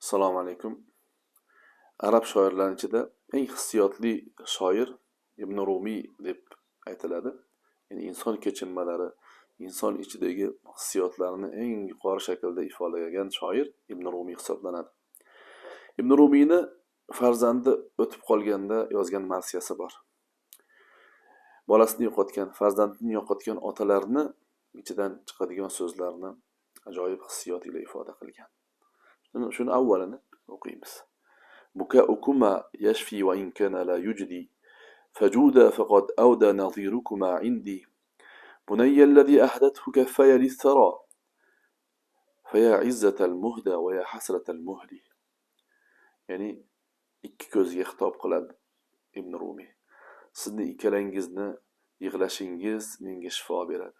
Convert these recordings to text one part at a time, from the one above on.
Assalomu alaykum. Arab shoirlari ichida eng hissiyotli shoir Ibn Rumiy deb aytiladi. Ya'ni inson kechinmalari, inson ichidagi hissiyotlarni eng yuqori shaklda ifodalagan shoir Ibn Rumiy hisoblanadi. Ibn Rumiyni farzandi o'tib qolganda yozgan marsiyasi bor. Bolasini yo'qotgan, farzandini yo'qotgan otalarni ichidan chiqadigan so'zlarni ajoyib hissiyot ila ifoda qilgan. Shuni avvalini o'qiymiz. بكاؤكما يشفي وإن كان لا يجدي فجودا فقد أودى نظيركما عندي بني الذي أهدته كفاي للثرى فيا عزة المهدى ويا حسرة المهدي. ya'ni ikki ko'zga xitob qiladi Ibn Rumiy. Sizni ikkalangizni yig'lashingiz menga shifo beradi.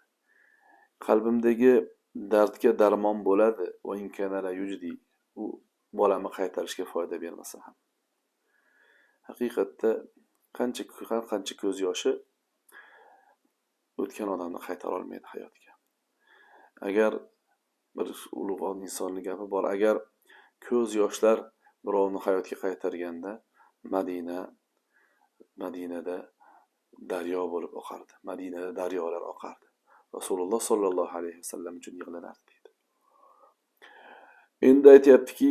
Qalbimdagi dardga darmon bo'ladi. Va in kana la yujdi. U bolamni qaytarishga foyda bermasa ham. Haqiqatda qancha ko'z yoshi o'tgan odamni qaytara olmaydi hayotga. Agar bir ulug' insonning gapi bor, agar ko'z yoshlar birovni hayotga qaytarganda Madinada daryo bo'lib oqardi. Madinada daryolar oqardi. Rasululloh sollallohu alayhi vasallam uchun yig'lanardi dedi. Endi aytayaptiki,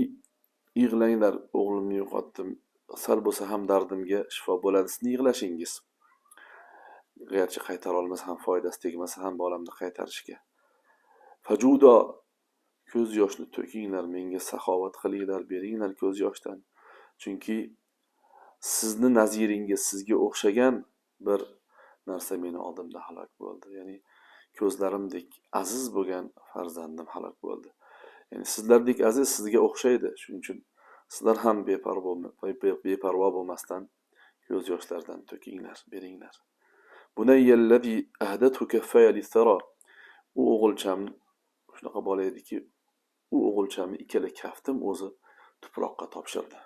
yig'langlar, o'g'limni yo'qotdim. Sal bo'lsa ham dardimga shifo bo'ladi sizni yig'lashingiz. Garchi qaytara olmasa ham foydasi tegmasa ham bolamni qaytarishga. Fajudo, ko'z yoshni to'kinglar, menga saxovat qilinglar, beringlar ko'z yoshdan. Chunki sizni naziringiz, sizga o'xshagan bir narsa meni oldimda halok bo'ldi. Ya'ni ko'zlarimdek aziz bo'lgan farzandim halok bo'ldi. Ya'ni sizlardek aziz sizga o'xshaydi. Shuning uchun sizlar ham beparvo bo'lmasdan ko'z yoshlardan to'kinglar, beringlar. Bunayyallazi ahdatu kaffaya lis-sara. U o'g'ilcham shunaqa bola ediki, u o'g'ilchamni ikkala kaftim o'zi tuproqqa topshirdi.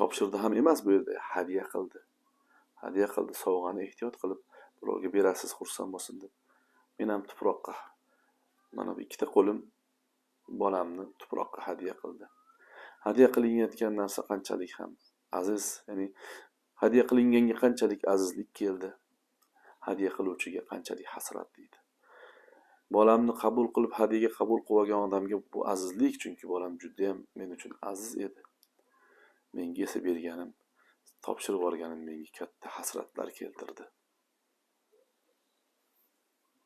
Topshirdi ham emas, bu yerda hadya qildi. Hadya qildi, sovg'ani ehtiyot qilib birovga berasiz, xursand bo'lsin deb. Men ham tuproqqa, mana bu ikkita qo'lim bolamni tuproqqa hadya qildi. Hadya qilinayotgan narsa qanchalik ham aziz, ya'ni hadya qilinganga qanchalik azizlik keldi, hadya qiluvchiga qanchalik hasrat deydi. Bolamni qabul qilib hadyaga qabul qilib olgan odamga bu azizlik, chunki bolam juda ham men uchun aziz edi. Menga esa berganim, topshirib olganim menga katta hasratlar keltirdi.